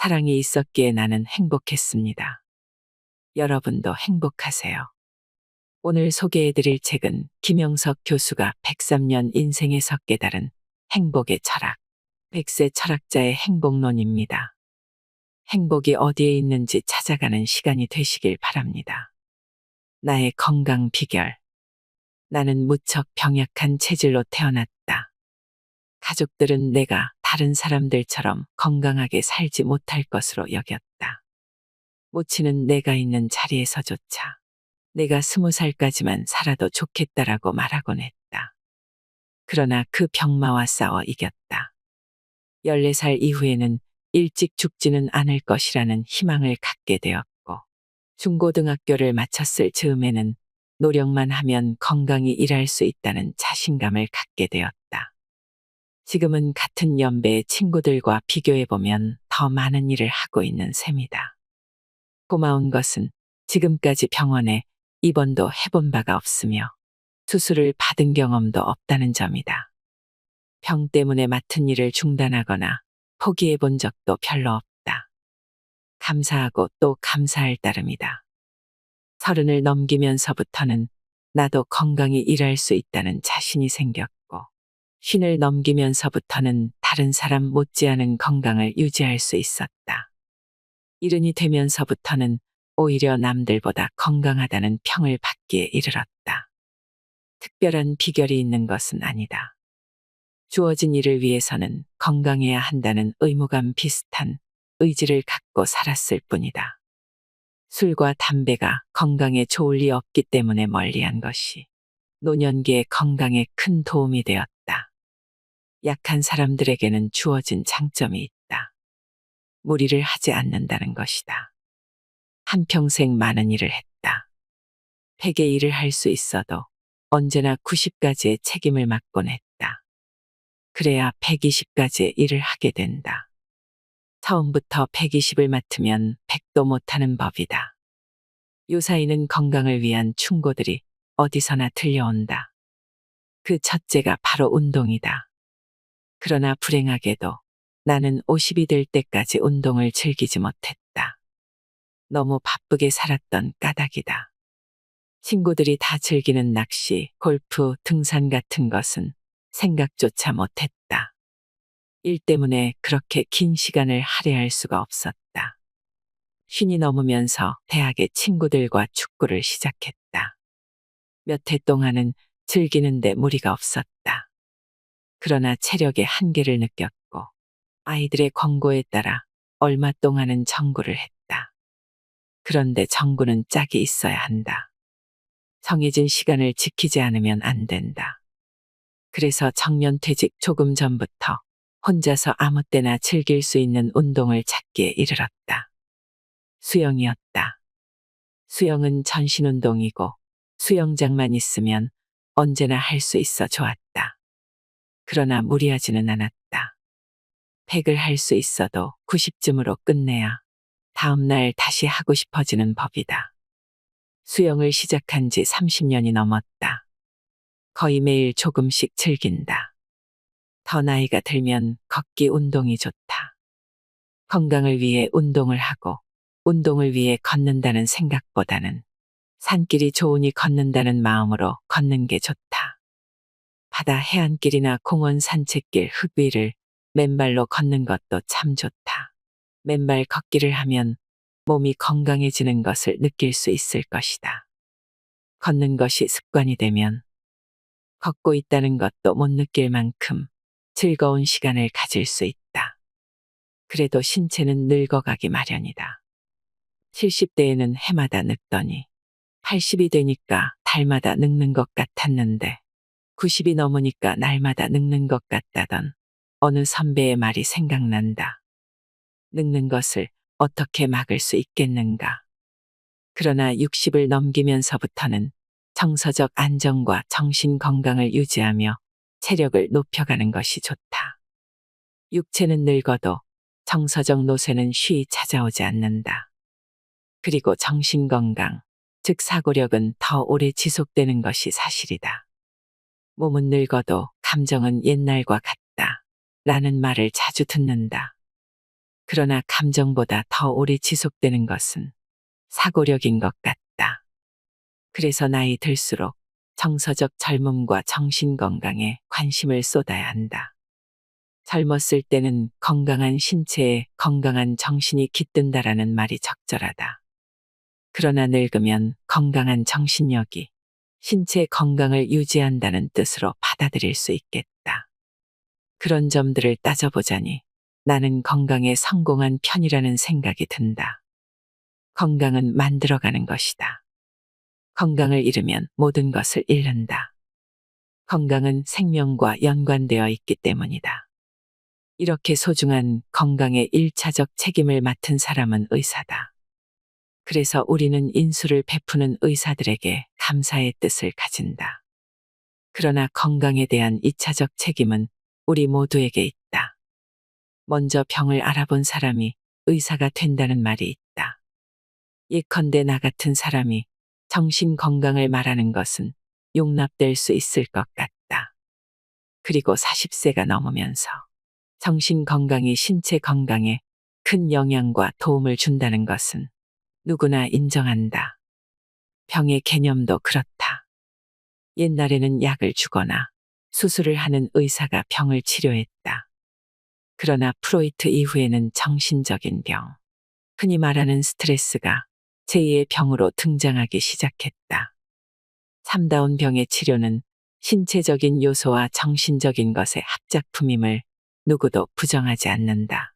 사랑이 있었기에 나는 행복했습니다. 여러분도 행복하세요. 오늘 소개해드릴 책은 김영석 교수가 103년 인생에서 깨달은 행복의 철학, 100세 철학자의 행복론입니다. 행복이 어디에 있는지 찾아가는 시간이 되시길 바랍니다. 나의 건강 비결. 나는 무척 병약한 체질로 태어났다. 가족들은 내가 다른 사람들처럼 건강하게 살지 못할 것으로 여겼다. 모치는 내가 있는 자리에서조차 내가 20살까지만 살아도 좋겠다라고 말하곤 했다. 그러나 그 병마와 싸워 이겼다. 14살 이후에는 일찍 죽지는 않을 것이라는 희망을 갖게 되었고, 중고등학교를 마쳤을 즈음에는 노력만 하면 건강히 일할 수 있다는 자신감을 갖게 되었다. 지금은 같은 연배의 친구들과 비교해보면 더 많은 일을 하고 있는 셈이다. 고마운 것은 지금까지 병원에 입원도 해본 바가 없으며 수술을 받은 경험도 없다는 점이다. 병 때문에 맡은 일을 중단하거나 포기해 본 적도 별로 없다. 감사하고 또 감사할 따름이다. 30을 넘기면서부터는 나도 건강히 일할 수 있다는 자신이 생겼고, 50을 넘기면서부터는 다른 사람 못지않은 건강을 유지할 수 있었다. 70이 되면서부터는 오히려 남들보다 건강하다는 평을 받기에 이르렀다. 특별한 비결이 있는 것은 아니다. 주어진 일을 위해서는 건강해야 한다는 의무감 비슷한 의지를 갖고 살았을 뿐이다. 술과 담배가 건강에 좋을 리 없기 때문에 멀리한 것이 노년기의 건강에 큰 도움이 되었다. 약한 사람들에게는 주어진 장점이 있다. 무리를 하지 않는다는 것이다. 한평생 많은 일을 했다. 100의 일을 할 수 있어도 언제나 90가지의 책임을 맡곤 했다. 그래야 120가지의 일을 하게 된다. 처음부터 120을 맡으면 100도 못하는 법이다. 요사이는 건강을 위한 충고들이 어디서나 들려온다. 그 첫째가 바로 운동이다. 그러나 불행하게도 나는 50이 될 때까지 운동을 즐기지 못했다. 너무 바쁘게 살았던 까닭이다. 친구들이 다 즐기는 낚시, 골프, 등산 같은 것은 생각조차 못했다. 일 때문에 그렇게 긴 시간을 할애할 수가 없었다. 50이 넘으면서 대학의 친구들과 축구를 시작했다. 몇 해 동안은 즐기는데 무리가 없었다. 그러나 체력의 한계를 느꼈고 아이들의 권고에 따라 얼마 동안은 정구를 했다. 그런데 정구는 짝이 있어야 한다. 정해진 시간을 지키지 않으면 안 된다. 그래서 정년퇴직 조금 전부터 혼자서 아무 때나 즐길 수 있는 운동을 찾기에 이르렀다. 수영이었다. 수영은 전신운동이고 수영장만 있으면 언제나 할 수 있어 좋았다. 그러나 무리하지는 않았다. 100을 할 수 있어도 90쯤으로 끝내야 다음날 다시 하고 싶어지는 법이다. 수영을 시작한 지 30년이 넘었다. 거의 매일 조금씩 즐긴다. 더 나이가 들면 걷기 운동이 좋다. 건강을 위해 운동을 하고 운동을 위해 걷는다는 생각보다는 산길이 좋으니 걷는다는 마음으로 걷는 게 좋다. 바다 해안길이나 공원 산책길 흙 위를 맨발로 걷는 것도 참 좋다. 맨발 걷기를 하면 몸이 건강해지는 것을 느낄 수 있을 것이다. 걷는 것이 습관이 되면 걷고 있다는 것도 못 느낄 만큼 즐거운 시간을 가질 수 있다. 그래도 신체는 늙어가기 마련이다. 70대에는 해마다 늙더니 80이 되니까 달마다 늙는 것 같았는데 90이 넘으니까 날마다 늙는 것 같다던 어느 선배의 말이 생각난다. 늙는 것을 어떻게 막을 수 있겠는가. 그러나 60을 넘기면서부터는 정서적 안정과 정신 건강을 유지하며 체력을 높여가는 것이 좋다. 육체는 늙어도 정서적 노쇠는 쉬이 찾아오지 않는다. 그리고 정신 건강, 즉 사고력은 더 오래 지속되는 것이 사실이다. 몸은 늙어도 감정은 옛날과 같다. 라는 말을 자주 듣는다. 그러나 감정보다 더 오래 지속되는 것은 사고력인 것 같다. 그래서 나이 들수록 정서적 젊음과 정신 건강에 관심을 쏟아야 한다. 젊었을 때는 건강한 신체에 건강한 정신이 깃든다라는 말이 적절하다. 그러나 늙으면 건강한 정신력이 신체 건강을 유지한다는 뜻으로 받아들일 수 있겠다. 그런 점들을 따져보자니 나는 건강에 성공한 편이라는 생각이 든다. 건강은 만들어가는 것이다. 건강을 잃으면 모든 것을 잃는다. 건강은 생명과 연관되어 있기 때문이다. 이렇게 소중한 건강의 1차적 책임을 맡은 사람은 의사다. 그래서 우리는 인수를 베푸는 의사들에게 감사의 뜻을 가진다. 그러나 건강에 대한 2차적 책임은 우리 모두에게 있다. 먼저 병을 알아본 사람이 의사가 된다는 말이 있다. 예컨대 나 같은 사람이 정신 건강을 말하는 것은 용납될 수 있을 것 같다. 그리고 40세가 넘으면서 정신 건강이 신체 건강에 큰 영향과 도움을 준다는 것은 누구나 인정한다. 병의 개념도 그렇다. 옛날에는 약을 주거나 수술을 하는 의사가 병을 치료했다. 그러나 프로이트 이후에는 정신적인 병, 흔히 말하는 스트레스가 제2의 병으로 등장하기 시작했다. 참다운 병의 치료는 신체적인 요소와 정신적인 것의 합작품임을 누구도 부정하지 않는다.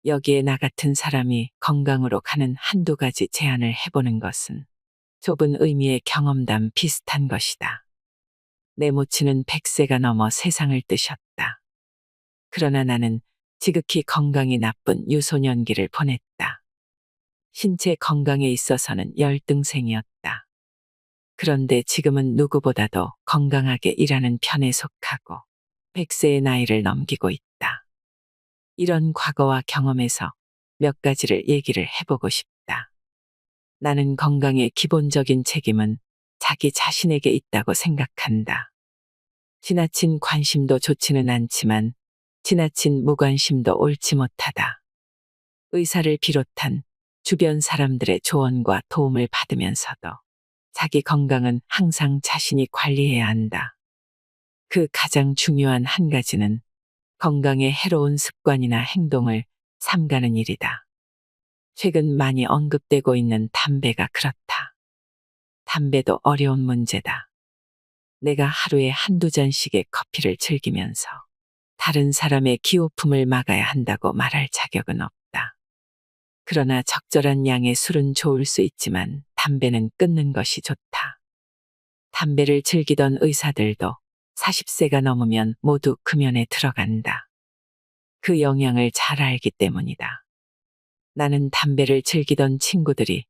여기에 나 같은 사람이 건강으로 가는 한두 가지 제안을 해보는 것은 좁은 의미의 경험담 비슷한 것이다. 내 모친은 100세가 넘어 세상을 뜨셨다. 그러나 나는 지극히 건강이 나쁜 유소년기를 보냈다. 신체 건강에 있어서는 열등생이었다. 그런데 지금은 누구보다도 건강하게 일하는 편에 속하고 100세의 나이를 넘기고 있다. 이런 과거와 경험에서 몇 가지를 얘기를 해보고 싶다. 나는 건강의 기본적인 책임은 자기 자신에게 있다고 생각한다. 지나친 관심도 좋지는 않지만 지나친 무관심도 옳지 못하다. 의사를 비롯한 주변 사람들의 조언과 도움을 받으면서도 자기 건강은 항상 자신이 관리해야 한다. 그 가장 중요한 한 가지는 건강에 해로운 습관이나 행동을 삼가는 일이다. 최근 많이 언급되고 있는 담배가 그렇다. 담배도 어려운 문제다. 내가 하루에 한두 잔씩의 커피를 즐기면서 다른 사람의 기호품을 막아야 한다고 말할 자격은 없다. 그러나 적절한 양의 술은 좋을 수 있지만 담배는 끊는 것이 좋다. 담배를 즐기던 의사들도 40세가 넘으면 모두 금연에 들어간다. 그 영향을 잘 알기 때문이다. 나는 담배를 즐기던 친구들이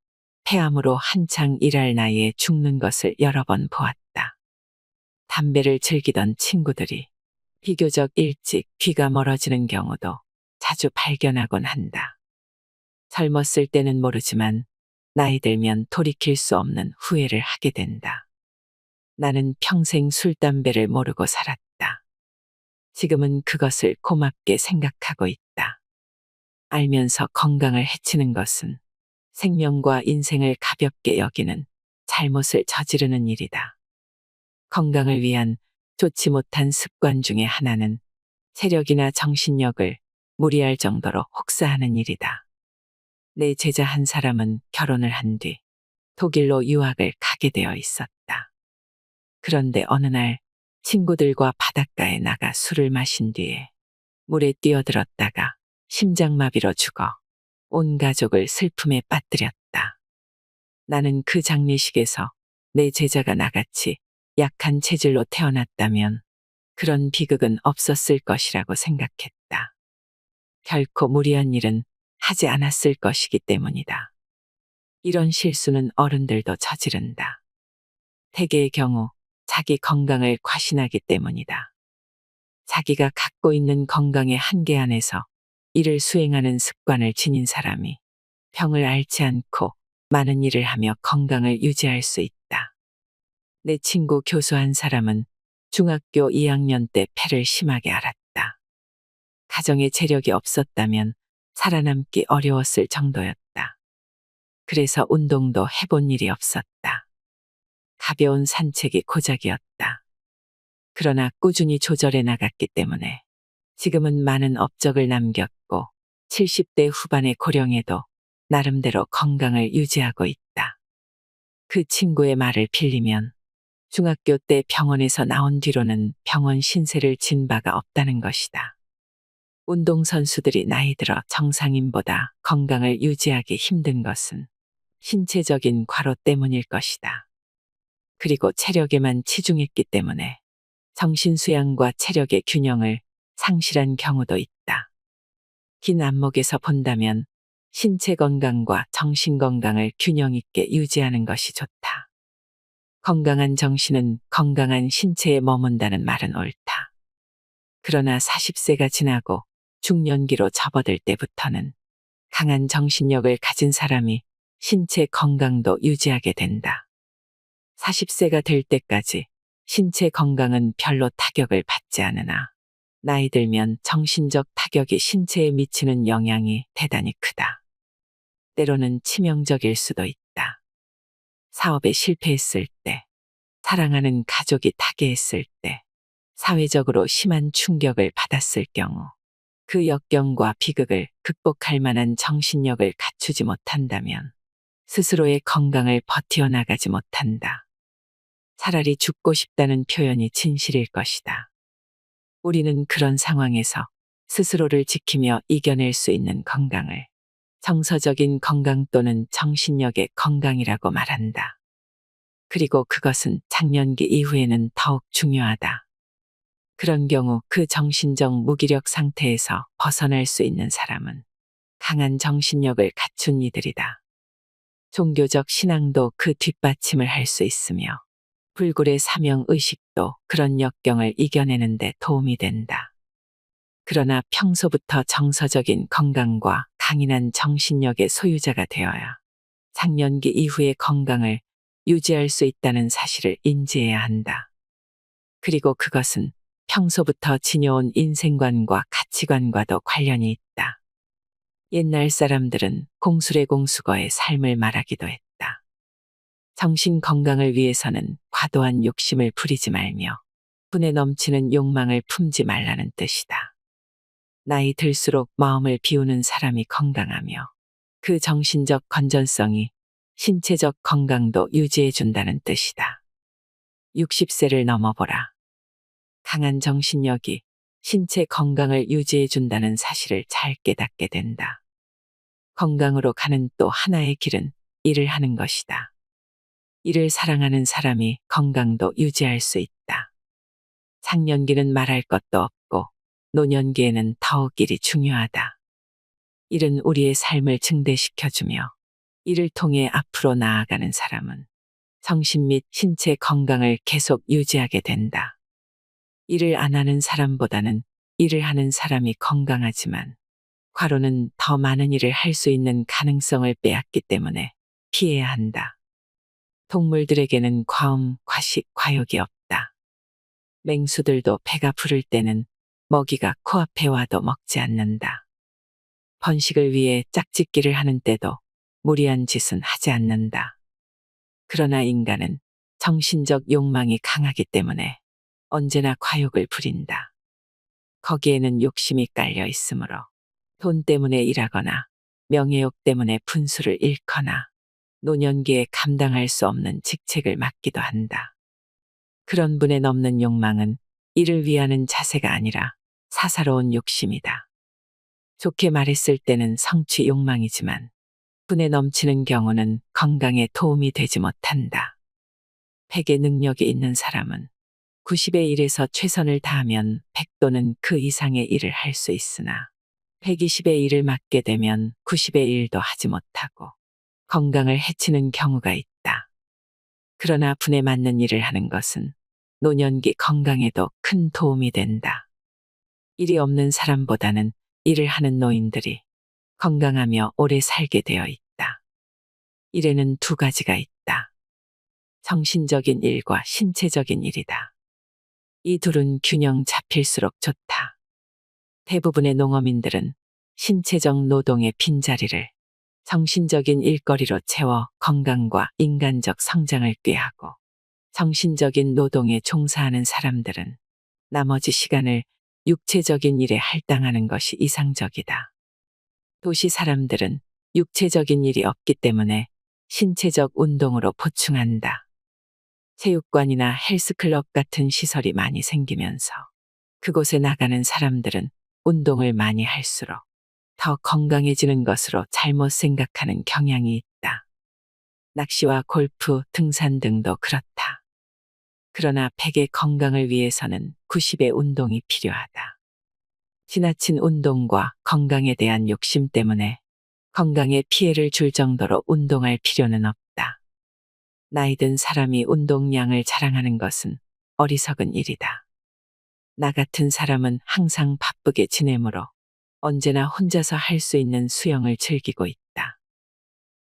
폐암으로 한창 일할 나이에 죽는 것을 여러 번 보았다. 담배를 즐기던 친구들이 비교적 일찍 귀가 멀어지는 경우도 자주 발견하곤 한다. 젊었을 때는 모르지만 나이 들면 돌이킬 수 없는 후회를 하게 된다. 나는 평생 술, 담배를 모르고 살았다. 지금은 그것을 고맙게 생각하고 있다. 알면서 건강을 해치는 것은 생명과 인생을 가볍게 여기는 잘못을 저지르는 일이다. 건강을 위한 좋지 못한 습관 중에 하나는 체력이나 정신력을 무리할 정도로 혹사하는 일이다. 내 제자 한 사람은 결혼을 한 뒤 독일로 유학을 가게 되어 있었다. 그런데 어느 날 친구들과 바닷가에 나가 술을 마신 뒤에 물에 뛰어들었다가 심장마비로 죽어 온 가족을 슬픔에 빠뜨렸다. 나는 그 장례식에서 내 제자가 나같이 약한 체질로 태어났다면 그런 비극은 없었을 것이라고 생각했다. 결코 무리한 일은 하지 않았을 것이기 때문이다. 이런 실수는 어른들도 저지른다. 대개의 경우 자기 건강을 과신하기 때문이다. 자기가 갖고 있는 건강의 한계 안에서 이를 수행하는 습관을 지닌 사람이 병을 앓지 않고 많은 일을 하며 건강을 유지할 수 있다. 내 친구 교수 한 사람은 중학교 2학년 때 폐를 심하게 앓았다. 가정에 재력이 없었다면 살아남기 어려웠을 정도였다. 그래서 운동도 해본 일이 없었다. 가벼운 산책이 고작이었다. 그러나 꾸준히 조절해 나갔기 때문에 지금은 많은 업적을 남겼고 70대 후반의 고령에도 나름대로 건강을 유지하고 있다. 그 친구의 말을 빌리면 중학교 때 병원에서 나온 뒤로는 병원 신세를 진 바가 없다는 것이다. 운동선수들이 나이 들어 정상인보다 건강을 유지하기 힘든 것은 신체적인 과로 때문일 것이다. 그리고 체력에만 치중했기 때문에 정신수양과 체력의 균형을 상실한 경우도 있다. 긴 안목에서 본다면 신체 건강과 정신 건강을 균형 있게 유지하는 것이 좋다. 건강한 정신은 건강한 신체에 머문다는 말은 옳다. 그러나 40세가 지나고 중년기로 접어들 때부터는 강한 정신력을 가진 사람이 신체 건강도 유지하게 된다. 40세가 될 때까지 신체 건강은 별로 타격을 받지 않으나 나이 들면 정신적 타격이 신체에 미치는 영향이 대단히 크다. 때로는 치명적일 수도 있다. 사업에 실패했을 때, 사랑하는 가족이 타계했을 때, 사회적으로 심한 충격을 받았을 경우, 그 역경과 비극을 극복할 만한 정신력을 갖추지 못한다면 스스로의 건강을 버티어나가지 못한다. 차라리 죽고 싶다는 표현이 진실일 것이다. 우리는 그런 상황에서 스스로를 지키며 이겨낼 수 있는 건강을 정서적인 건강 또는 정신력의 건강이라고 말한다. 그리고 그것은 장년기 이후에는 더욱 중요하다. 그런 경우 그 정신적 무기력 상태에서 벗어날 수 있는 사람은 강한 정신력을 갖춘 이들이다. 종교적 신앙도 그 뒷받침을 할 수 있으며 불굴의 사명의식도 그런 역경을 이겨내는 데 도움이 된다. 그러나 평소부터 정서적인 건강과 강인한 정신력의 소유자가 되어야 장년기 이후의 건강을 유지할 수 있다는 사실을 인지해야 한다. 그리고 그것은 평소부터 지녀온 인생관과 가치관과도 관련이 있다. 옛날 사람들은 공술의 공수거의 삶을 말하기도 했다. 정신 건강을 위해서는 과도한 욕심을 부리지 말며 분에 넘치는 욕망을 품지 말라는 뜻이다. 나이 들수록 마음을 비우는 사람이 건강하며 그 정신적 건전성이 신체적 건강도 유지해 준다는 뜻이다. 60세를 넘어보라. 강한 정신력이 신체 건강을 유지해 준다는 사실을 잘 깨닫게 된다. 건강으로 가는 또 하나의 길은 일을 하는 것이다. 일을 사랑하는 사람이 건강도 유지할 수 있다. 장년기는 말할 것도 없고 노년기에는 더욱 일이 중요하다. 일은 우리의 삶을 증대시켜주며 이를 통해 앞으로 나아가는 사람은 정신 및 신체 건강을 계속 유지하게 된다. 일을 안 하는 사람보다는 일을 하는 사람이 건강하지만 과로는 더 많은 일을 할 수 있는 가능성을 빼앗기 때문에 피해야 한다. 동물들에게는 과음, 과식, 과욕이 없다. 맹수들도 배가 부를 때는 먹이가 코앞에 와도 먹지 않는다. 번식을 위해 짝짓기를 하는 때도 무리한 짓은 하지 않는다. 그러나 인간은 정신적 욕망이 강하기 때문에 언제나 과욕을 부린다. 거기에는 욕심이 깔려 있으므로 돈 때문에 일하거나 명예욕 때문에 분수를 잃거나 노년기에 감당할 수 없는 직책을 맡기도 한다. 그런 분에 넘는 욕망은 이를 위하는 자세가 아니라 사사로운 욕심이다. 좋게 말했을 때는 성취 욕망이지만 분에 넘치는 경우는 건강에 도움이 되지 못한다. 100의 능력이 있는 사람은 90의 일에서 최선을 다하면 100 또는 그 이상의 일을 할 수 있으나 120의 일을 맡게 되면 90의 일도 하지 못하고 건강을 해치는 경우가 있다. 그러나 분에 맞는 일을 하는 것은 노년기 건강에도 큰 도움이 된다. 일이 없는 사람보다는 일을 하는 노인들이 건강하며 오래 살게 되어 있다. 일에는 두 가지가 있다. 정신적인 일과 신체적인 일이다. 이 둘은 균형 잡힐수록 좋다. 대부분의 농어민들은 신체적 노동의 빈자리를 정신적인 일거리로 채워 건강과 인간적 성장을 꾀하고, 정신적인 노동에 종사하는 사람들은 나머지 시간을 육체적인 일에 할당하는 것이 이상적이다. 도시 사람들은 육체적인 일이 없기 때문에 신체적 운동으로 보충한다. 체육관이나 헬스클럽 같은 시설이 많이 생기면서 그곳에 나가는 사람들은 운동을 많이 할수록 더 건강해지는 것으로 잘못 생각하는 경향이 있다. 낚시와 골프, 등산 등도 그렇다. 그러나 100의 건강을 위해서는 90의 운동이 필요하다. 지나친 운동과 건강에 대한 욕심 때문에 건강에 피해를 줄 정도로 운동할 필요는 없다. 나이든 사람이 운동량을 자랑하는 것은 어리석은 일이다. 나 같은 사람은 항상 바쁘게 지내므로 언제나 혼자서 할 수 있는 수영을 즐기고 있다.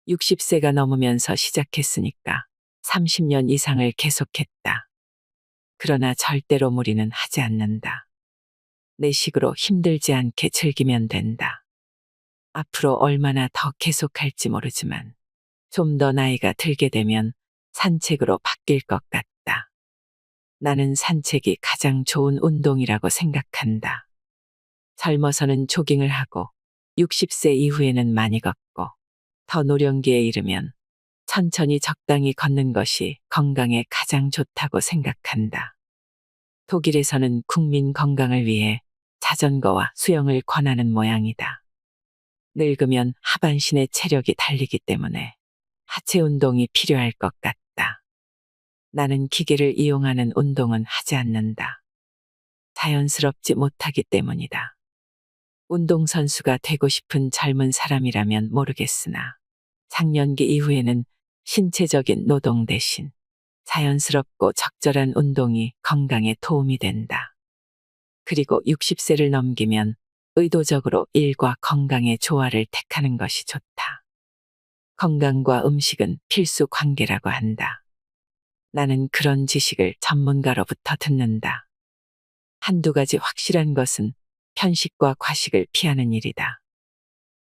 60세가 넘으면서 시작했으니까 30년 이상을 계속했다. 그러나 절대로 무리는 하지 않는다. 내 식으로 힘들지 않게 즐기면 된다. 앞으로 얼마나 더 계속할지 모르지만 좀 더 나이가 들게 되면 산책으로 바뀔 것 같다. 나는 산책이 가장 좋은 운동이라고 생각한다. 젊어서는 조깅을 하고 60세 이후에는 많이 걷고 더 노령기에 이르면 천천히 적당히 걷는 것이 건강에 가장 좋다고 생각한다. 독일에서는 국민 건강을 위해 자전거와 수영을 권하는 모양이다. 늙으면 하반신의 체력이 달리기 때문에 하체 운동이 필요할 것 같다. 나는 기계를 이용하는 운동은 하지 않는다. 자연스럽지 못하기 때문이다. 운동선수가 되고 싶은 젊은 사람이라면 모르겠으나 장년기 이후에는 신체적인 노동 대신 자연스럽고 적절한 운동이 건강에 도움이 된다. 그리고 60세를 넘기면 의도적으로 일과 건강의 조화를 택하는 것이 좋다. 건강과 음식은 필수 관계라고 한다. 나는 그런 지식을 전문가로부터 듣는다. 한두 가지 확실한 것은 편식과 과식을 피하는 일이다.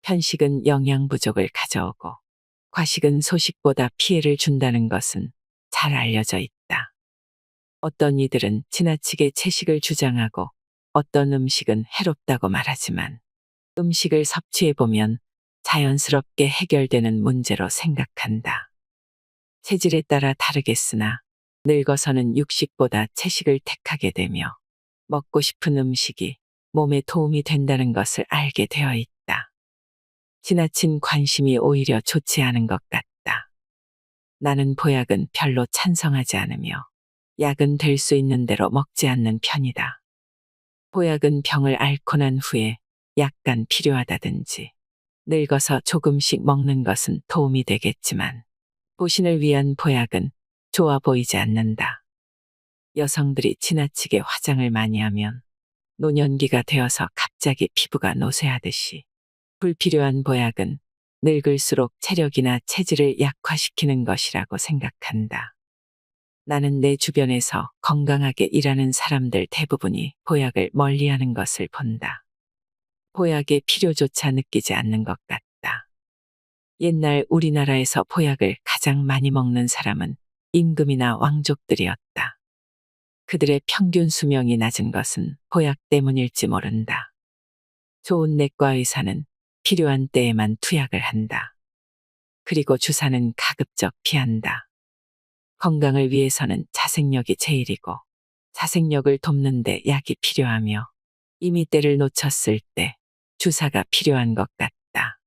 편식은 영양 부족을 가져오고 과식은 소식보다 피해를 준다는 것은 잘 알려져 있다. 어떤 이들은 지나치게 채식을 주장하고 어떤 음식은 해롭다고 말하지만 음식을 섭취해보면 자연스럽게 해결되는 문제로 생각한다. 체질에 따라 다르겠으나 늙어서는 육식보다 채식을 택하게 되며 먹고 싶은 음식이 몸에 도움이 된다는 것을 알게 되어 있다. 지나친 관심이 오히려 좋지 않은 것 같다. 나는 보약은 별로 찬성하지 않으며 약은 될 수 있는 대로 먹지 않는 편이다. 보약은 병을 앓고 난 후에 약간 필요하다든지 늙어서 조금씩 먹는 것은 도움이 되겠지만 보신을 위한 보약은 좋아 보이지 않는다. 여성들이 지나치게 화장을 많이 하면 노년기가 되어서 갑자기 피부가 노쇠하듯이 불필요한 보약은 늙을수록 체력이나 체질을 약화시키는 것이라고 생각한다. 나는 내 주변에서 건강하게 일하는 사람들 대부분이 보약을 멀리하는 것을 본다. 보약의 필요조차 느끼지 않는 것 같다. 옛날 우리나라에서 보약을 가장 많이 먹는 사람은 임금이나 왕족들이었다. 그들의 평균 수명이 낮은 것은 보약 때문일지 모른다. 좋은 내과 의사는 필요한 때에만 투약을 한다. 그리고 주사는 가급적 피한다. 건강을 위해서는 자생력이 제일이고 자생력을 돕는데 약이 필요하며 이미 때를 놓쳤을 때 주사가 필요한 것 같다.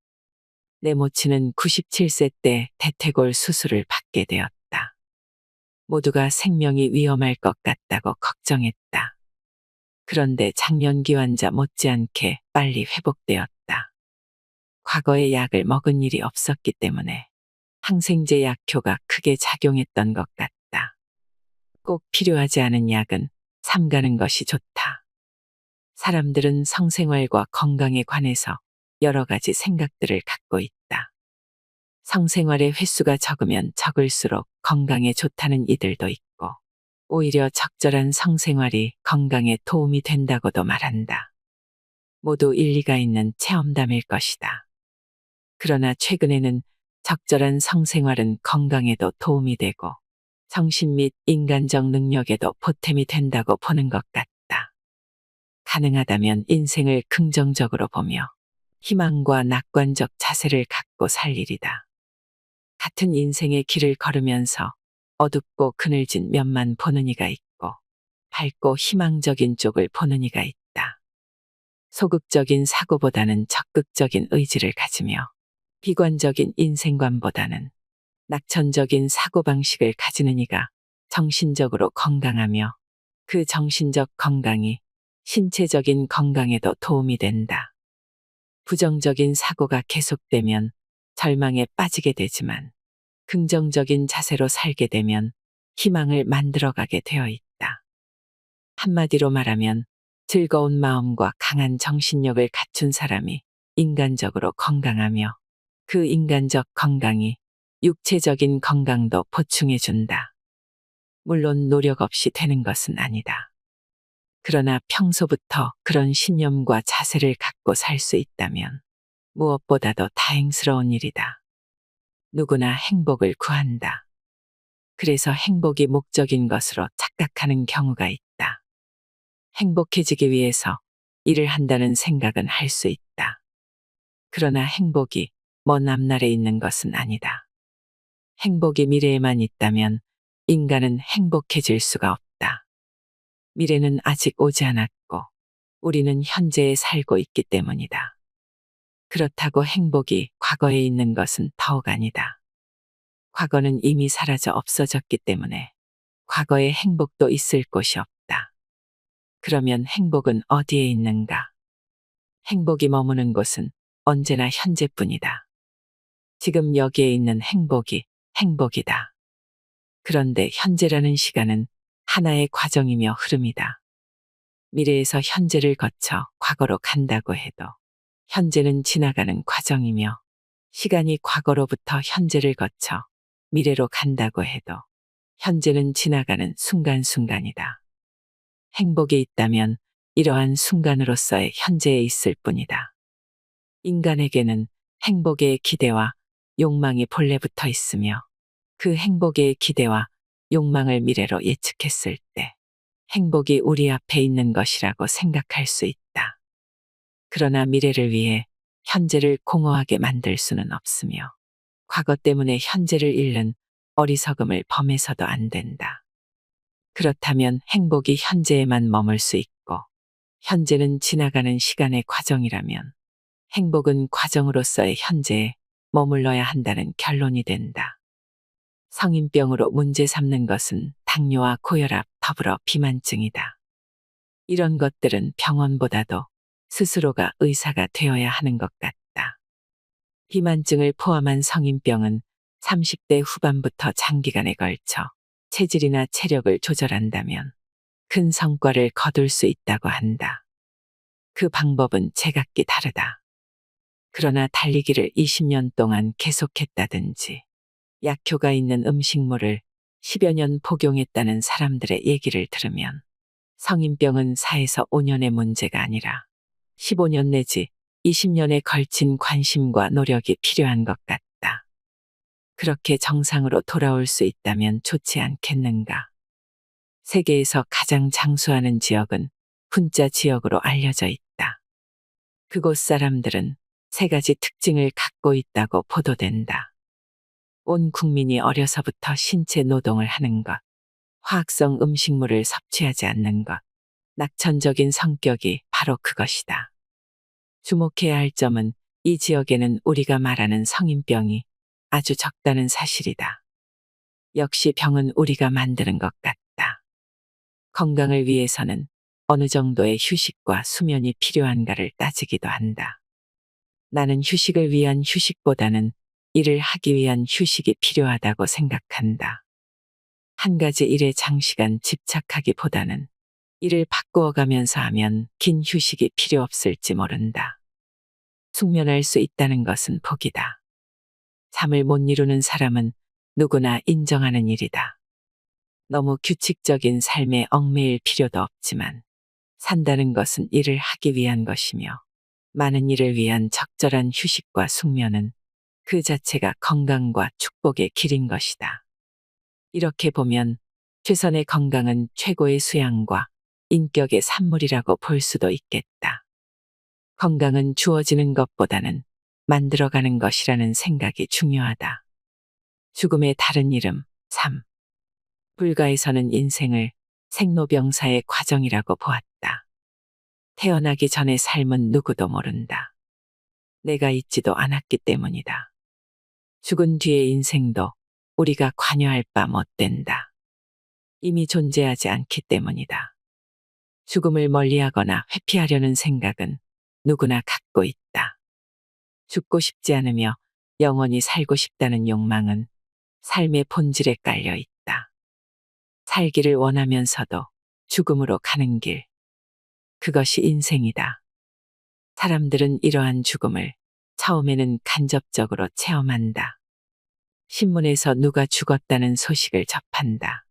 내 모친은 97세 때 대퇴골 수술을 받게 되었다. 모두가 생명이 위험할 것 같다고 걱정했다. 그런데 장년기 환자 못지않게 빨리 회복되었다. 과거에 약을 먹은 일이 없었기 때문에 항생제 약효가 크게 작용했던 것 같다. 꼭 필요하지 않은 약은 삼가는 것이 좋다. 사람들은 성생활과 건강에 관해서 여러 가지 생각들을 갖고 있다. 성생활의 횟수가 적으면 적을수록 건강에 좋다는 이들도 있고, 오히려 적절한 성생활이 건강에 도움이 된다고도 말한다. 모두 일리가 있는 체험담일 것이다. 그러나 최근에는 적절한 성생활은 건강에도 도움이 되고 정신 및 인간적 능력에도 보탬이 된다고 보는 것 같다. 가능하다면 인생을 긍정적으로 보며 희망과 낙관적 자세를 갖고 살 일이다. 같은 인생의 길을 걸으면서 어둡고 그늘진 면만 보는 이가 있고 밝고 희망적인 쪽을 보는 이가 있다. 소극적인 사고보다는 적극적인 의지를 가지며 비관적인 인생관보다는 낙천적인 사고방식을 가지는 이가 정신적으로 건강하며 그 정신적 건강이 신체적인 건강에도 도움이 된다. 부정적인 사고가 계속되면 절망에 빠지게 되지만 긍정적인 자세로 살게 되면 희망을 만들어가게 되어 있다. 한마디로 말하면 즐거운 마음과 강한 정신력을 갖춘 사람이 인간적으로 건강하며 그 인간적 건강이 육체적인 건강도 보충해 준다. 물론 노력 없이 되는 것은 아니다. 그러나 평소부터 그런 신념과 자세를 갖고 살 수 있다면 무엇보다도 다행스러운 일이다. 누구나 행복을 구한다. 그래서 행복이 목적인 것으로 착각하는 경우가 있다. 행복해지기 위해서 일을 한다는 생각은 할 수 있다. 그러나 행복이 먼 앞날에 있는 것은 아니다. 행복이 미래에만 있다면 인간은 행복해질 수가 없다. 미래는 아직 오지 않았고 우리는 현재에 살고 있기 때문이다. 그렇다고 행복이 과거에 있는 것은 더욱 아니다. 과거는 이미 사라져 없어졌기 때문에 과거의 행복도 있을 곳이 없다. 그러면 행복은 어디에 있는가? 행복이 머무는 곳은 언제나 현재뿐이다. 지금 여기에 있는 행복이 행복이다. 그런데 현재라는 시간은 하나의 과정이며 흐름이다. 미래에서 현재를 거쳐 과거로 간다고 해도 현재는 지나가는 과정이며 시간이 과거로부터 현재를 거쳐 미래로 간다고 해도 현재는 지나가는 순간순간이다. 행복이 있다면 이러한 순간으로서의 현재에 있을 뿐이다. 인간에게는 행복의 기대와 욕망이 본래 붙어 있으며 그 행복의 기대와 욕망을 미래로 예측했을 때 행복이 우리 앞에 있는 것이라고 생각할 수 있다. 그러나 미래를 위해 현재를 공허하게 만들 수는 없으며 과거 때문에 현재를 잃는 어리석음을 범해서도 안 된다. 그렇다면 행복이 현재에만 머물 수 있고 현재는 지나가는 시간의 과정이라면 행복은 과정으로서의 현재에 머물러야 한다는 결론이 된다. 성인병으로 문제 삼는 것은 당뇨와 고혈압 더불어 비만증이다. 이런 것들은 병원보다도 스스로가 의사가 되어야 하는 것 같다. 비만증을 포함한 성인병은 30대 후반부터 장기간에 걸쳐 체질이나 체력을 조절한다면 큰 성과를 거둘 수 있다고 한다. 그 방법은 제각기 다르다. 그러나 달리기를 20년 동안 계속했다든지 약효가 있는 음식물을 10여 년 복용했다는 사람들의 얘기를 들으면 성인병은 4에서 5년의 문제가 아니라 15년 내지 20년에 걸친 관심과 노력이 필요한 것 같다. 그렇게 정상으로 돌아올 수 있다면 좋지 않겠는가? 세계에서 가장 장수하는 지역은 훈자 지역으로 알려져 있다. 그곳 사람들은 3가지 특징을 갖고 있다고 보도된다. 온 국민이 어려서부터 신체 노동을 하는 것, 화학성 음식물을 섭취하지 않는 것, 낙천적인 성격이 바로 그것이다. 주목해야 할 점은 이 지역에는 우리가 말하는 성인병이 아주 적다는 사실이다. 역시 병은 우리가 만드는 것 같다. 건강을 위해서는 어느 정도의 휴식과 수면이 필요한가를 따지기도 한다. 나는 휴식을 위한 휴식보다는 일을 하기 위한 휴식이 필요하다고 생각한다. 한 가지 일에 장시간 집착하기보다는 일을 바꾸어 가면서 하면 긴 휴식이 필요 없을지 모른다. 숙면할 수 있다는 것은 복이다. 잠을 못 이루는 사람은 누구나 인정하는 일이다. 너무 규칙적인 삶에 얽매일 필요도 없지만 산다는 것은 일을 하기 위한 것이며 많은 일을 위한 적절한 휴식과 숙면은 그 자체가 건강과 축복의 길인 것이다. 이렇게 보면 최선의 건강은 최고의 수양과 인격의 산물이라고 볼 수도 있겠다. 건강은 주어지는 것보다는 만들어가는 것이라는 생각이 중요하다. 죽음의 다른 이름 3. 불가에서는 인생을 생로병사의 과정이라고 보았다. 태어나기 전의 삶은 누구도 모른다. 내가 있지도 않았기 때문이다. 죽은 뒤의 인생도 우리가 관여할 바 못 된다. 이미 존재하지 않기 때문이다. 죽음을 멀리하거나 회피하려는 생각은 누구나 갖고 있다. 죽고 싶지 않으며 영원히 살고 싶다는 욕망은 삶의 본질에 깔려 있다. 살기를 원하면서도 죽음으로 가는 길. 그것이 인생이다. 사람들은 이러한 죽음을 처음에는 간접적으로 체험한다. 신문에서 누가 죽었다는 소식을 접한다.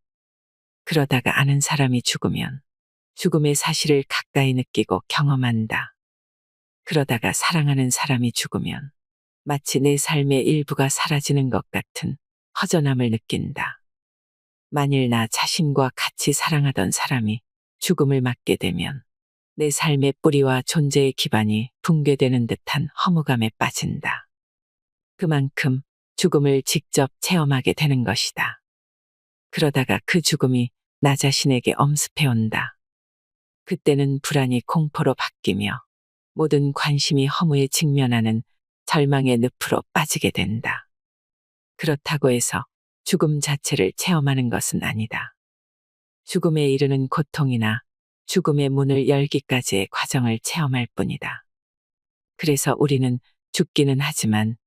그러다가 아는 사람이 죽으면 죽음의 사실을 가까이 느끼고 경험한다. 그러다가 사랑하는 사람이 죽으면 마치 내 삶의 일부가 사라지는 것 같은 허전함을 느낀다. 만일 나 자신과 같이 사랑하던 사람이 죽음을 맞게 되면 내 삶의 뿌리와 존재의 기반이 붕괴되는 듯한 허무감에 빠진다. 그만큼 죽음을 직접 체험하게 되는 것이다. 그러다가 그 죽음이 나 자신에게 엄습해온다. 그때는 불안이 공포로 바뀌며 모든 관심이 허무에 직면하는 절망의 늪으로 빠지게 된다. 그렇다고 해서 죽음 자체를 체험하는 것은 아니다. 죽음에 이르는 고통이나 죽음의 문을 열기까지의 과정을 체험할 뿐이다. 그래서 우리는 죽기는 하지만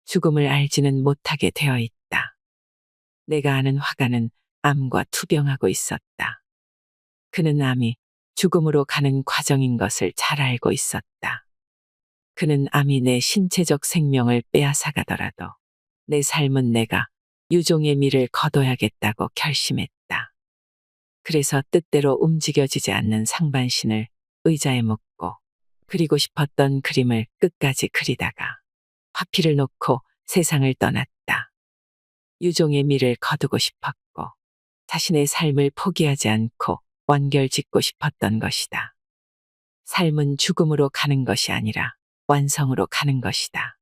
죽음을 알지는 못하게 되어 있다. 내가 아는 화가는 암과 투병하고 있었다. 그는 암이 죽음으로 가는 과정인 것을 잘 알고 있었다. 그는 암이 내 신체적 생명을 빼앗아가더라도 내 삶은 내가 유종의 미를 거둬야겠다고 결심했다. 그래서 뜻대로 움직여지지 않는 상반신을 의자에 묶고 그리고 싶었던 그림을 끝까지 그리다가 화필을 놓고 세상을 떠났다. 유종의 미를 거두고 싶었고 자신의 삶을 포기하지 않고 완결짓고 싶었던 것이다. 삶은 죽음으로 가는 것이 아니라 완성으로 가는 것이다.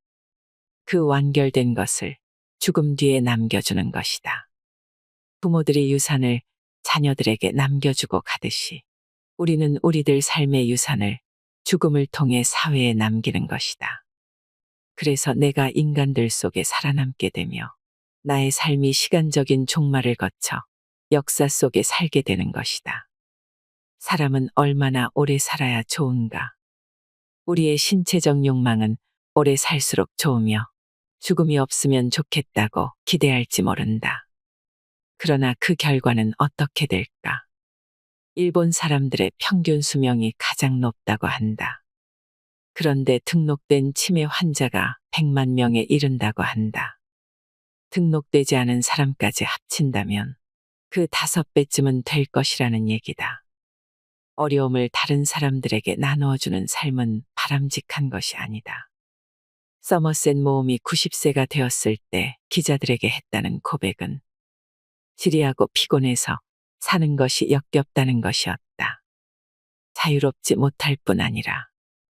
그 완결된 것을 죽음 뒤에 남겨주는 것이다. 부모들이 유산을 자녀들에게 남겨주고 가듯이 우리는 우리들 삶의 유산을 죽음을 통해 사회에 남기는 것이다. 그래서 내가 인간들 속에 살아남게 되며 나의 삶이 시간적인 종말을 거쳐 역사 속에 살게 되는 것이다. 사람은 얼마나 오래 살아야 좋은가? 우리의 신체적 욕망은 오래 살수록 좋으며 죽음이 없으면 좋겠다고 기대할지 모른다. 그러나 그 결과는 어떻게 될까? 일본 사람들의 평균 수명이 가장 높다고 한다. 그런데 등록된 치매 환자가 100만 명에 이른다고 한다. 등록되지 않은 사람까지 합친다면 그 5배쯤은 될 것이라는 얘기다. 어려움을 다른 사람들에게 나누어주는 삶은 바람직한 것이 아니다. 서머셋 모험이 90세가 되었을 때 기자들에게 했다는 고백은 지리하고 피곤해서 사는 것이 역겹다는 것이었다. 자유롭지 못할 뿐 아니라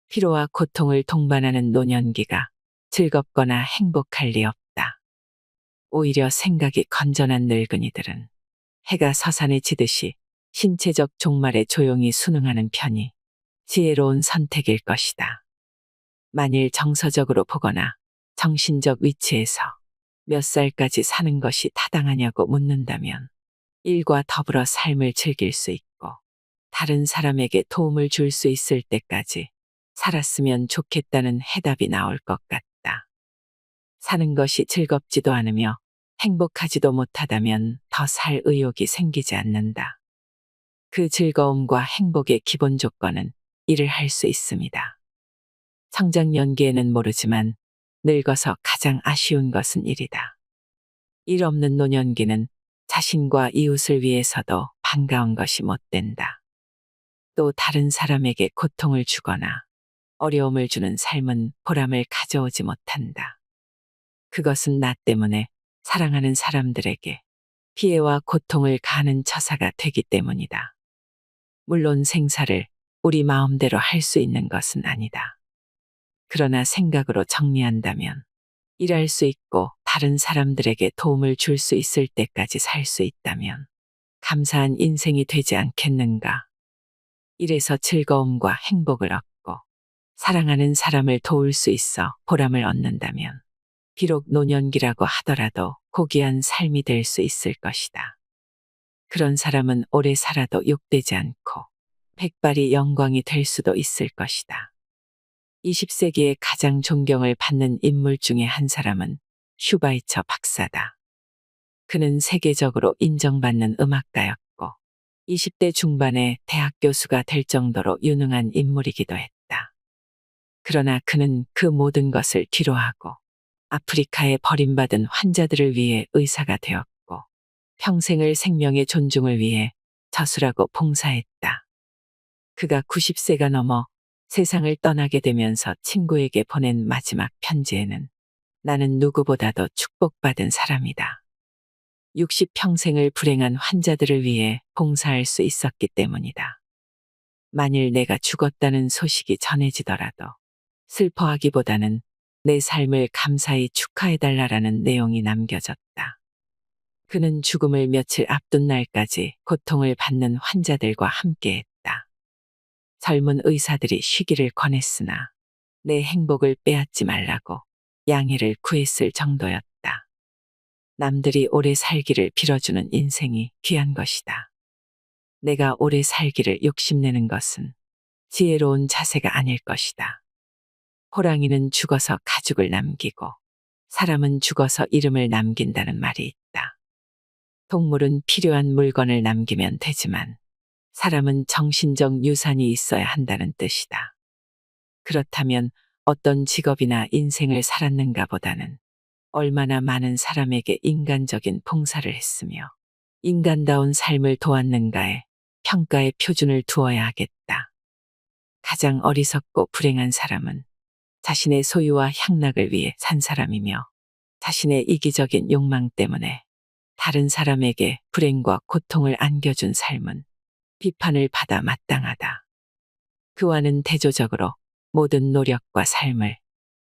피로와 고통을 동반하는 노년기가 즐겁거나 행복할 리 없다. 오히려 생각이 건전한 늙은이들은 해가 서산에 지듯이 신체적 종말에 조용히 순응하는 편이 지혜로운 선택일 것이다. 만일 정서적으로 보거나 정신적 위치에서 몇 살까지 사는 것이 타당하냐고 묻는다면 일과 더불어 삶을 즐길 수 있고 다른 사람에게 도움을 줄 수 있을 때까지 살았으면 좋겠다는 해답이 나올 것 같다. 사는 것이 즐겁지도 않으며 행복하지도 못하다면 더 살 의욕이 생기지 않는다. 그 즐거움과 행복의 기본 조건은 일을 할 수 있습니다. 성장 연기에는 모르지만 늙어서 가장 아쉬운 것은 일이다. 일 없는 노년기는 자신과 이웃을 위해서도 반가운 것이 못 된다. 또 다른 사람에게 고통을 주거나 어려움을 주는 삶은 보람을 가져오지 못한다. 그것은 나 때문에 사랑하는 사람들에게 피해와 고통을 가하는 처사가 되기 때문이다. 물론 생사를 우리 마음대로 할 수 있는 것은 아니다. 그러나 생각으로 정리한다면 일할 수 있고 다른 사람들에게 도움을 줄 수 있을 때까지 살 수 있다면 감사한 인생이 되지 않겠는가? 일에서 즐거움과 행복을 얻고 사랑하는 사람을 도울 수 있어 보람을 얻는다면 비록 노년기라고 하더라도 고귀한 삶이 될 수 있을 것이다. 그런 사람은 오래 살아도 욕되지 않고 백발이 영광이 될 수도 있을 것이다. 20세기에 가장 존경을 받는 인물 중에 한 사람은 슈바이처 박사다. 그는 세계적으로 인정받는 음악가였고 20대 중반에 대학 교수가 될 정도로 유능한 인물이기도 했다. 그러나 그는 그 모든 것을 뒤로하고 아프리카에 버림받은 환자들을 위해 의사가 되었고 평생을 생명의 존중을 위해 저술하고 봉사했다. 그가 90세가 넘어 세상을 떠나게 되면서 친구에게 보낸 마지막 편지에는 나는 누구보다도 축복받은 사람이다. 60평생을 불행한 환자들을 위해 봉사할 수 있었기 때문이다. 만일 내가 죽었다는 소식이 전해지더라도 슬퍼하기보다는 내 삶을 감사히 축하해달라라는 내용이 남겨졌다. 그는 죽음을 며칠 앞둔 날까지 고통을 받는 환자들과 함께했다. 젊은 의사들이 쉬기를 권했으나 내 행복을 빼앗지 말라고 양해를 구했을 정도였다. 남들이 오래 살기를 빌어주는 인생이 귀한 것이다. 내가 오래 살기를 욕심내는 것은 지혜로운 자세가 아닐 것이다. 호랑이는 죽어서 가죽을 남기고 사람은 죽어서 이름을 남긴다는 말이 있다. 동물은 필요한 물건을 남기면 되지만 사람은 정신적 유산이 있어야 한다는 뜻이다. 그렇다면 어떤 직업이나 인생을 살았는가 보다는 얼마나 많은 사람에게 인간적인 봉사를 했으며 인간다운 삶을 도왔는가에 평가의 표준을 두어야 하겠다. 가장 어리석고 불행한 사람은 자신의 소유와 향락을 위해 산 사람이며 자신의 이기적인 욕망 때문에 다른 사람에게 불행과 고통을 안겨준 삶은 비판을 받아 마땅하다. 그와는 대조적으로 모든 노력과 삶을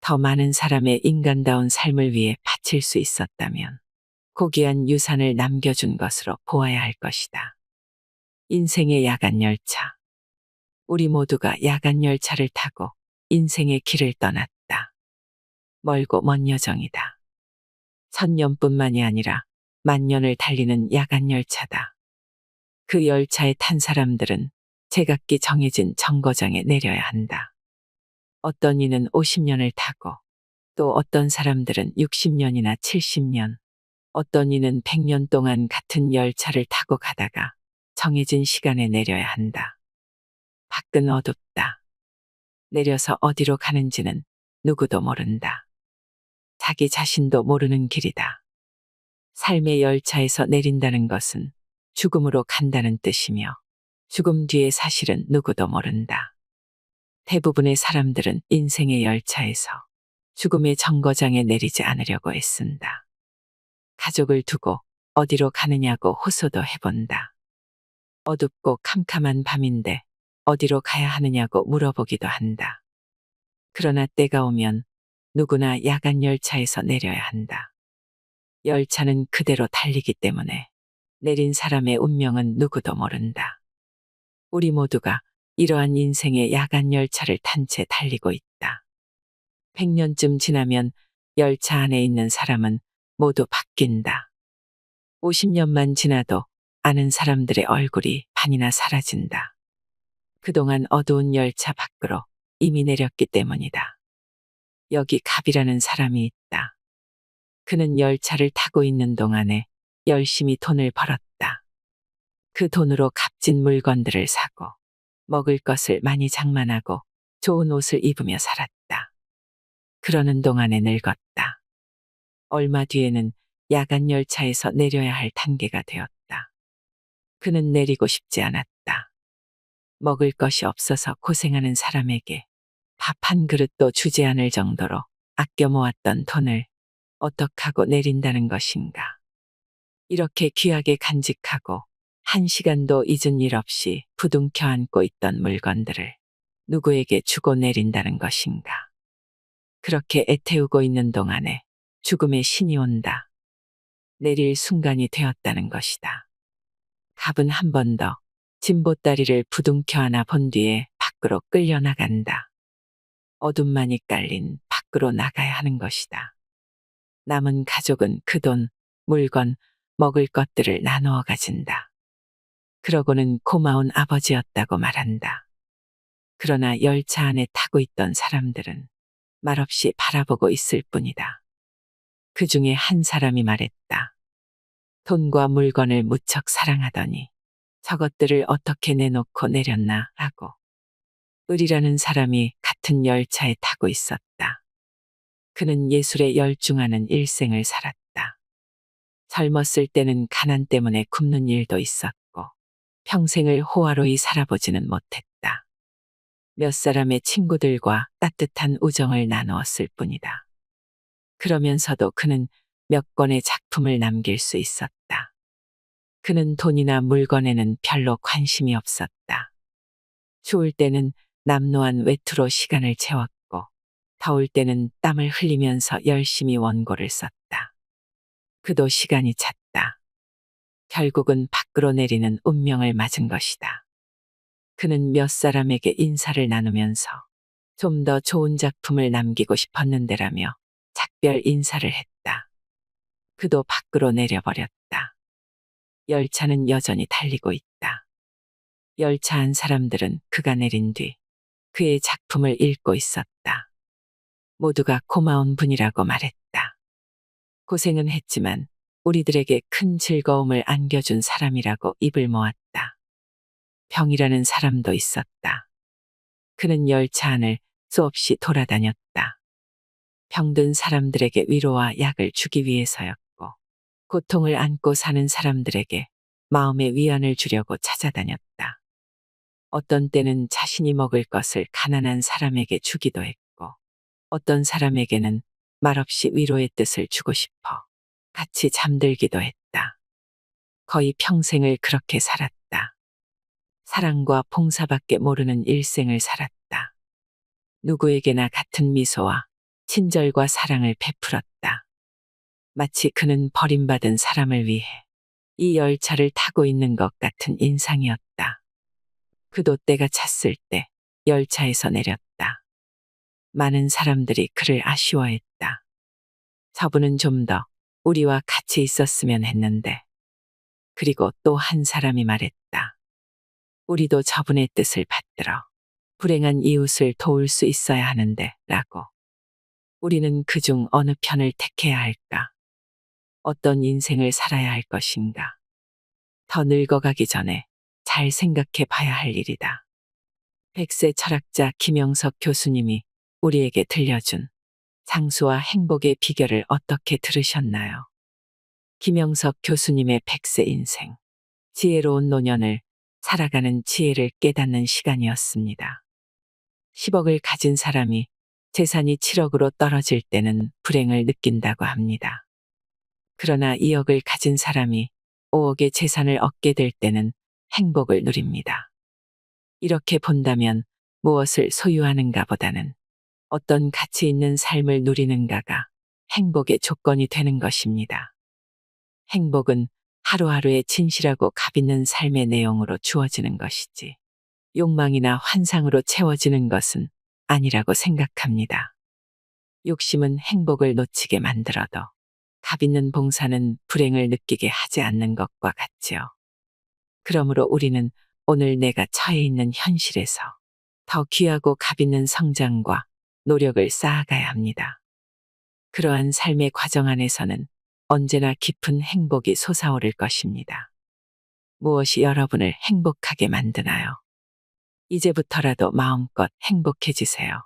더 많은 사람의 인간다운 삶을 위해 바칠 수 있었다면 고귀한 유산을 남겨준 것으로 보아야 할 것이다. 인생의 야간 열차. 우리 모두가 야간 열차를 타고 인생의 길을 떠났다. 멀고 먼 여정이다. 1000년뿐만이 아니라 만년을 달리는 야간 열차다. 그 열차에 탄 사람들은 제각기 정해진 정거장에 내려야 한다. 어떤 이는 50년을 타고 또 어떤 사람들은 60년이나 70년, 어떤 이는 100년 동안 같은 열차를 타고 가다가 정해진 시간에 내려야 한다. 밖은 어둡다. 내려서 어디로 가는지는 누구도 모른다. 자기 자신도 모르는 길이다. 삶의 열차에서 내린다는 것은 죽음으로 간다는 뜻이며 죽음 뒤의 사실은 누구도 모른다. 대부분의 사람들은 인생의 열차에서 죽음의 정거장에 내리지 않으려고 애쓴다. 가족을 두고 어디로 가느냐고 호소도 해본다. 어둡고 캄캄한 밤인데 어디로 가야 하느냐고 물어보기도 한다. 그러나 때가 오면 누구나 야간 열차에서 내려야 한다. 열차는 그대로 달리기 때문에 내린 사람의 운명은 누구도 모른다. 우리 모두가 이러한 인생의 야간 열차를 탄 채 달리고 있다. 100년쯤 지나면 열차 안에 있는 사람은 모두 바뀐다. 50년만 지나도 아는 사람들의 얼굴이 반이나 사라진다. 그동안 어두운 열차 밖으로 이미 내렸기 때문이다. 여기 갑이라는 사람이 있다. 그는 열차를 타고 있는 동안에 열심히 돈을 벌었다. 그 돈으로 값진 물건들을 사고 먹을 것을 많이 장만하고 좋은 옷을 입으며 살았다. 그러는 동안에 늙었다. 얼마 뒤에는 야간 열차에서 내려야 할 단계가 되었다. 그는 내리고 싶지 않았다. 먹을 것이 없어서 고생하는 사람에게 밥 한 그릇도 주지 않을 정도로 아껴 모았던 돈을 어떡하고 내린다는 것인가. 이렇게 귀하게 간직하고 한 시간도 잊은 일 없이 부둥켜 안고 있던 물건들을 누구에게 주고 내린다는 것인가. 그렇게 애태우고 있는 동안에 죽음의 신이 온다. 내릴 순간이 되었다는 것이다. 갑은 한 번 더 진보다리를 부둥켜 안아 본 뒤에 밖으로 끌려나간다. 어둠만이 깔린 밖으로 나가야 하는 것이다. 남은 가족은 그 돈, 물건, 먹을 것들을 나누어 가진다. 그러고는 고마운 아버지였다고 말한다. 그러나 열차 안에 타고 있던 사람들은 말없이 바라보고 있을 뿐이다. 그 중에 한 사람이 말했다. 돈과 물건을 무척 사랑하더니 저것들을 어떻게 내놓고 내렸나 하고. 을이라는 사람이 같은 열차에 타고 있었다. 그는 예술에 열중하는 일생을 살았다. 젊었을 때는 가난 때문에 굶는 일도 있었고 평생을 호화로이 살아보지는 못했다. 몇 사람의 친구들과 따뜻한 우정을 나누었을 뿐이다. 그러면서도 그는 몇 권의 작품을 남길 수 있었다. 그는 돈이나 물건에는 별로 관심이 없었다. 추울 때는 남노한 외투로 시간을 채웠고 더울 때는 땀을 흘리면서 열심히 원고를 썼다. 그도 시간이 찼다. 결국은 밖으로 내리는 운명을 맞은 것이다. 그는 몇 사람에게 인사를 나누면서 좀 더 좋은 작품을 남기고 싶었는데라며 작별 인사를 했다. 그도 밖으로 내려버렸다. 열차는 여전히 달리고 있다. 열차 안 사람들은 그가 내린 뒤 그의 작품을 읽고 있었다. 모두가 고마운 분이라고 말했다. 고생은 했지만 우리들에게 큰 즐거움을 안겨준 사람이라고 입을 모았다. 병이라는 사람도 있었다. 그는 열차 안을 수없이 돌아다녔다. 병든 사람들에게 위로와 약을 주기 위해서였고, 고통을 안고 사는 사람들에게 마음의 위안을 주려고 찾아다녔다. 어떤 때는 자신이 먹을 것을 가난한 사람에게 주기도 했고, 어떤 사람에게는 말없이 위로의 뜻을 주고 싶어 같이 잠들기도 했다. 거의 평생을 그렇게 살았다. 사랑과 봉사밖에 모르는 일생을 살았다. 누구에게나 같은 미소와 친절과 사랑을 베풀었다. 마치 그는 버림받은 사람을 위해 이 열차를 타고 있는 것 같은 인상이었다. 그도 때가 찼을 때 열차에서 내렸다. 많은 사람들이 그를 아쉬워했다. 저분은 좀 더 우리와 같이 있었으면 했는데. 그리고 또 한 사람이 말했다. 우리도 저분의 뜻을 받들어 불행한 이웃을 도울 수 있어야 하는데 라고. 우리는 그중 어느 편을 택해야 할까? 어떤 인생을 살아야 할 것인가? 더 늙어가기 전에 잘 생각해 봐야 할 일이다. 백세 철학자 김영석 교수님이 우리에게 들려준 장수와 행복의 비결을 어떻게 들으셨나요? 김영석 교수님의 백세 인생, 지혜로운 노년을 살아가는 지혜를 깨닫는 시간이었습니다. 10억을 가진 사람이 재산이 7억으로 떨어질 때는 불행을 느낀다고 합니다. 그러나 2억을 가진 사람이 5억의 재산을 얻게 될 때는 행복을 누립니다. 이렇게 본다면 무엇을 소유하는가 보다는 어떤 가치 있는 삶을 누리는가가 행복의 조건이 되는 것입니다. 행복은 하루하루의 진실하고 값있는 삶의 내용으로 주어지는 것이지 욕망이나 환상으로 채워지는 것은 아니라고 생각합니다. 욕심은 행복을 놓치게 만들어도 값있는 봉사는 불행을 느끼게 하지 않는 것과 같지요. 그러므로 우리는 오늘 내가 처해 있는 현실에서 더 귀하고 값있는 성장과 노력을 쌓아가야 합니다. 그러한 삶의 과정 안에서는 언제나 깊은 행복이 솟아오를 것입니다. 무엇이 여러분을 행복하게 만드나요? 이제부터라도 마음껏 행복해지세요.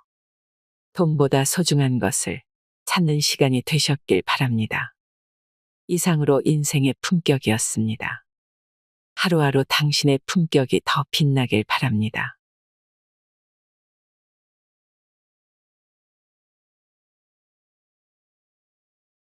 돈보다 소중한 것을 찾는 시간이 되셨길 바랍니다. 이상으로 인생의 품격이었습니다. 하루하루 당신의 품격이 더 빛나길 바랍니다.